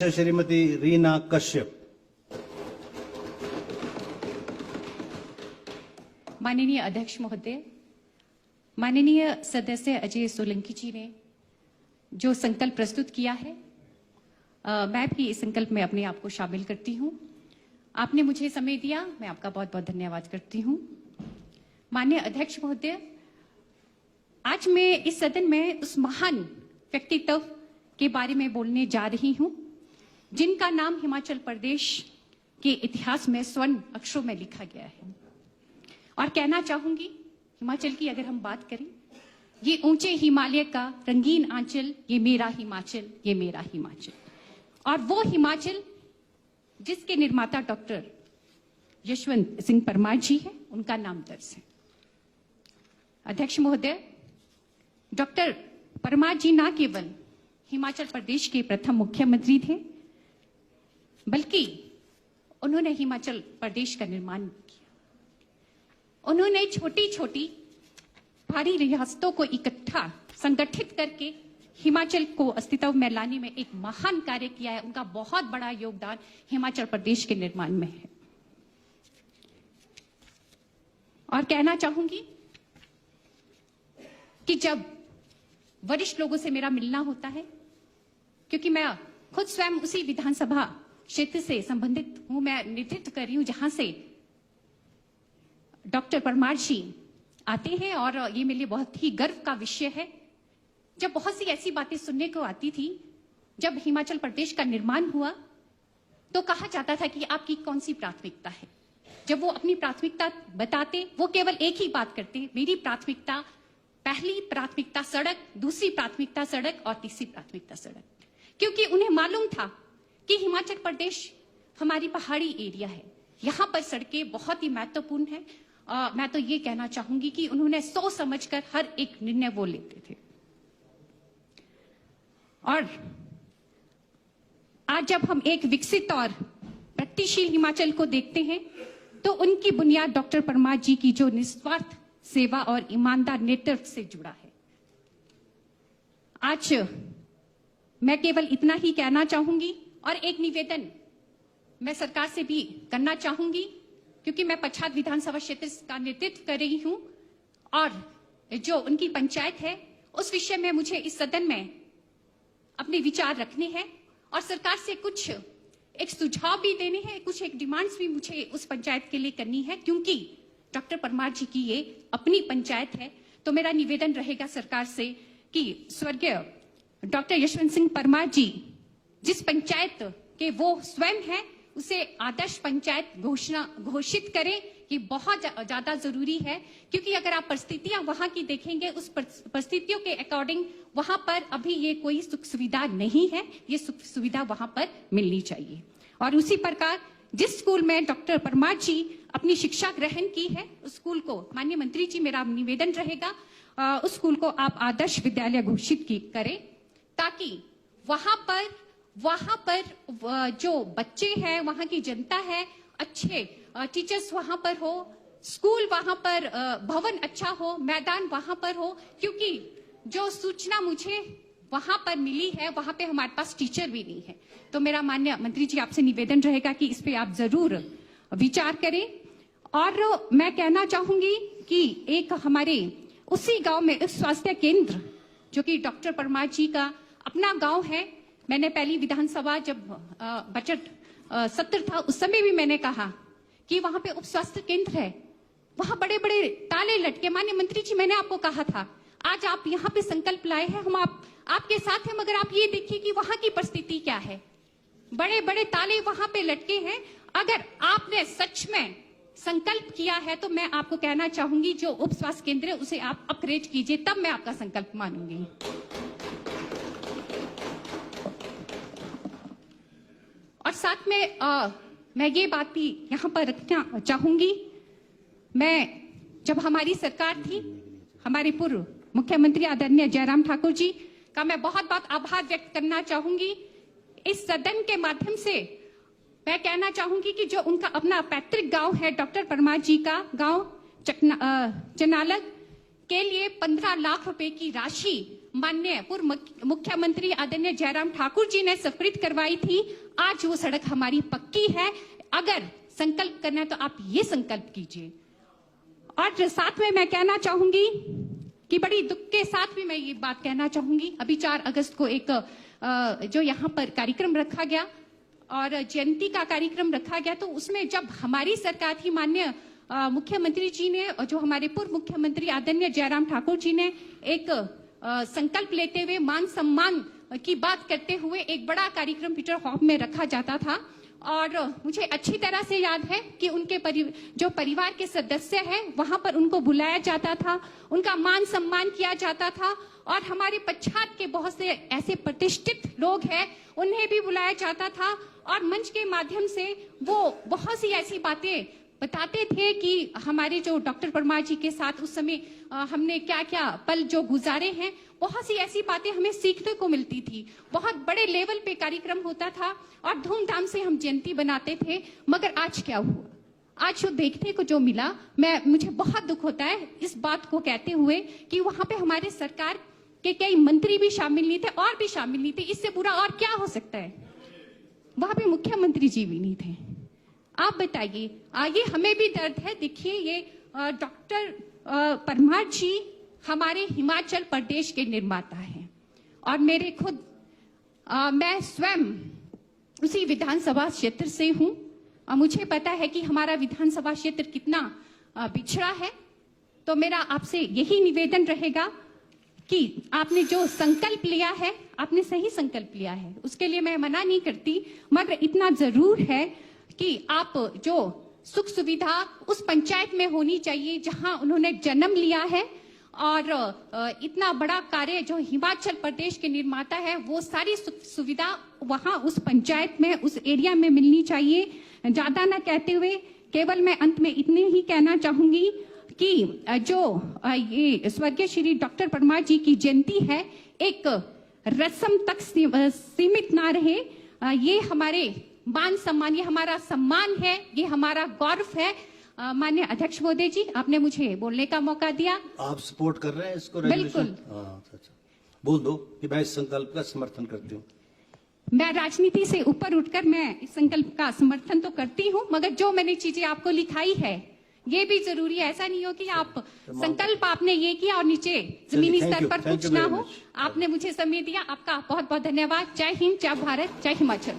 श्रीमती रीना कश्यप। माननीय अध्यक्ष महोदय, माननीय सदस्य अजय सोलंकी जी ने जो संकल्प प्रस्तुत किया है, मैं भी इस संकल्प में अपने आप को शामिल करती हूं। आपने मुझे समय दिया, मैं आपका बहुत बहुत धन्यवाद करती हूं। माननीय अध्यक्ष महोदय, आज मैं इस सदन में उस महान व्यक्तित्व के बारे में बोलने जा रही हूं जिनका नाम हिमाचल प्रदेश के इतिहास में स्वर्ण अक्षरों में लिखा गया है। और कहना चाहूंगी, हिमाचल की अगर हम बात करें, ये ऊंचे हिमालय का रंगीन आंचल, ये मेरा हिमाचल, ये मेरा हिमाचल। और वो हिमाचल जिसके निर्माता डॉक्टर यशवंत सिंह परमार जी है, उनका नाम दर्ज है। अध्यक्ष महोदय, डॉक्टर परमार जी न केवल हिमाचल प्रदेश के प्रथम मुख्यमंत्री थे, बल्कि उन्होंने हिमाचल प्रदेश का निर्माण किया। उन्होंने छोटी छोटी भारी रियासतों को इकट्ठा संगठित करके हिमाचल को अस्तित्व में लाने में एक महान कार्य किया है। उनका बहुत बड़ा योगदान हिमाचल प्रदेश के निर्माण में है। और कहना चाहूंगी कि जब वरिष्ठ लोगों से मेरा मिलना होता है, क्योंकि मैं खुद स्वयं उसी विधानसभा क्षेत्र से संबंधित हूं, मैं नेतृत्व कर रही हूं जहां से डॉक्टर परमार जी आते हैं, और ये मेरे लिए बहुत ही गर्व का विषय है। जब बहुत सी ऐसी बातें सुनने को आती थी, जब हिमाचल प्रदेश का निर्माण हुआ तो कहा जाता था कि आपकी कौन सी प्राथमिकता है। जब वो अपनी प्राथमिकता बताते, वो केवल एक ही बात करते, मेरी प्राथमिकता, पहली प्राथमिकता सड़क, दूसरी प्राथमिकता सड़क और तीसरी प्राथमिकता सड़क। क्योंकि उन्हें मालूम था कि हिमाचल प्रदेश हमारी पहाड़ी एरिया है, यहां पर सड़कें बहुत ही महत्वपूर्ण है। मैं तो ये कहना चाहूंगी कि उन्होंने सोच समझकर हर एक निर्णय वो लेते थे। और आज जब हम एक विकसित और प्रगतिशील हिमाचल को देखते हैं, तो उनकी बुनियाद डॉक्टर परमार जी की जो निस्वार्थ सेवा और ईमानदार नेतृत्व से जुड़ा है। आज मैं केवल इतना ही कहना चाहूंगी, और एक निवेदन मैं सरकार से भी करना चाहूंगी, क्योंकि मैं पच्छाद विधानसभा क्षेत्र का नेतृत्व कर रही हूं, और जो उनकी पंचायत है उस विषय में मुझे इस सदन में अपने विचार रखने हैं और सरकार से कुछ एक सुझाव भी देने हैं, कुछ एक डिमांड्स भी मुझे उस पंचायत के लिए करनी है। क्योंकि डॉक्टर परमार जी की ये अपनी पंचायत है, तो मेरा निवेदन रहेगा सरकार से कि स्वर्गीय डॉक्टर यशवंत सिंह परमार जी जिस पंचायत के वो स्वयं है, उसे आदर्श पंचायत घोषित करें। कि बहुत ज्यादा जरूरी है, क्योंकि अगर आप परिस्थितियां वहां की देखेंगे, उस परिस्थितियों के अकॉर्डिंग वहां पर अभी ये कोई सुख सुविधा नहीं है, ये सुख सुविधा वहां पर मिलनी चाहिए। और उसी प्रकार जिस स्कूल में डॉक्टर परमार जी अपनी शिक्षा ग्रहण की है, उस स्कूल को, माननीय मंत्री जी, मेरा निवेदन रहेगा उस स्कूल को आप आदर्श विद्यालय घोषित करें, ताकि वहां पर जो बच्चे हैं, वहां की जनता है, अच्छे टीचर्स वहां पर हो, स्कूल वहां पर, भवन अच्छा हो, मैदान वहां पर हो। क्योंकि जो सूचना मुझे वहां पर मिली है, वहां पे हमारे पास टीचर भी नहीं है। तो मेरा माननीय मंत्री जी आपसे निवेदन रहेगा कि इस पे आप जरूर विचार करें। और मैं कहना चाहूंगी कि एक हमारे उसी गांव में एक स्वास्थ्य केंद्र, जो कि डॉक्टर परमार जी का अपना गांव है, मैंने पहली विधानसभा जब बजट सत्र था, उस समय भी मैंने कहा कि वहां पे उप स्वास्थ्य केंद्र है, वहां बड़े बड़े ताले लटके। माननीय मंत्री जी, मैंने आपको कहा था, आज आप यहाँ पे संकल्प लाए हैं, हम आपके साथ हैं, मगर आप ये देखिए कि वहां की परिस्थिति क्या है। बड़े बड़े ताले वहां पे लटके हैं। अगर आपने सच में संकल्प किया है, तो मैं आपको कहना चाहूंगी, जो उप स्वास्थ्य केंद्र है उसे आप अपग्रेड कीजिए, तब मैं आपका संकल्प मानूंगी। और साथ में मैं ये बात भी यहाँ पर रखना चाहूंगी, मैं जब हमारी सरकार थी, हमारे पूर्व मुख्यमंत्री आदरणीय जयराम ठाकुर जी का मैं बहुत बहुत आभार व्यक्त करना चाहूंगी। इस सदन के माध्यम से मैं कहना चाहूंगी कि जो उनका अपना पैतृक गांव है, डॉक्टर परमार जी का गांव चनालग, के लिए 15 लाख रुपए की राशि माननीय पूर्व मुख्यमंत्री आदरणीय जयराम ठाकुर जी ने स्वीकृत करवाई थी, आज वो सड़क हमारी पक्की है। अगर संकल्प करना है तो आप ये संकल्प कीजिए। और साथ में मैं कहना चाहूंगी कि बड़ी दुख के साथ भी मैं ये बात कहना चाहूंगी, अभी 4 अगस्त को एक जो यहाँ पर कार्यक्रम रखा गया और जयंती का कार्यक्रम रखा गया, तो उसमें जब हमारी सरकार थी, माननीय मुख्यमंत्री जी ने और जो हमारे पूर्व मुख्यमंत्री आदरणीय जयराम ठाकुर जी ने एक संकल्प लेते हुए मान सम्मान की बात करते हुए एक बड़ा कार्यक्रम पीटर हॉल में रखा जाता था। और मुझे अच्छी तरह से याद है कि उनके जो परिवार के सदस्य हैं वहां पर उनको बुलाया जाता था, उनका मान सम्मान किया जाता था। और हमारे पश्चात के बहुत से ऐसे प्रतिष्ठित लोग हैं, उन्हें भी बुलाया जाता था और मंच के माध्यम से वो बहुत सी ऐसी बातें बताते थे कि हमारे जो डॉक्टर परमार जी के साथ उस समय हमने क्या क्या पल जो गुजारे हैं, बहुत सी ऐसी बातें हमें सीखने को मिलती थी। बहुत बड़े लेवल पे कार्यक्रम होता था और धूमधाम से हम जयंती बनाते थे। मगर आज क्या हुआ, आज जो देखने को जो मिला, मुझे बहुत दुख होता है इस बात को कहते हुए कि वहां पे हमारे सरकार के कई मंत्री भी शामिल नहीं थे और भी शामिल नहीं थे। इससे बुरा और क्या हो सकता है, वहां पे मुख्यमंत्री जी भी नहीं थे। आप बताइए, आगे हमें भी दर्द है। देखिए, ये डॉक्टर परमार जी हमारे हिमाचल प्रदेश के निर्माता हैं और मेरे खुद मैं स्वयं उसी विधानसभा क्षेत्र से हूं और मुझे पता है कि हमारा विधानसभा क्षेत्र कितना पिछड़ा है। तो मेरा आपसे यही निवेदन रहेगा कि आपने जो संकल्प लिया है, आपने सही संकल्प लिया है, उसके लिए मैं मना नहीं करती, मगर इतना जरूर है कि आप जो सुख सुविधा उस पंचायत में होनी चाहिए जहां उन्होंने जन्म लिया है। और इतना बड़ा कार्य जो हिमाचल प्रदेश के निर्माता है, वो सारी सुख सुविधा वहां उस पंचायत में, उस एरिया में मिलनी चाहिए। ज्यादा ना कहते हुए केवल मैं अंत में इतने ही कहना चाहूंगी कि जो ये स्वर्गीय श्री डॉक्टर परमार जी की जयंती है, एक रस्म तक सीमित ना रहे। ये हमारे मान सम्मान, ये हमारा सम्मान है, ये हमारा गौरव है। माननीय अध्यक्ष महोदय जी, आपने मुझे बोलने का मौका दिया। आप सपोर्ट कर रहे हैं इसको? बिल्कुल। अच्छा, बोल दो कि मैं इस संकल्प का समर्थन करती हूँ। मैं राजनीति से ऊपर उठकर मैं इस संकल्प का समर्थन तो करती हूँ, मगर जो मैंने चीजें आपको लिखाई है ये भी जरूरी है। ऐसा नहीं हो कि आप संकल्प आपने ये किया और नीचे जमीनी स्तर पर कुछ ना हो। आपने मुझे समय दिया, आपका बहुत बहुत धन्यवाद। जय हिंद, जय भारत, जय हिमाचल।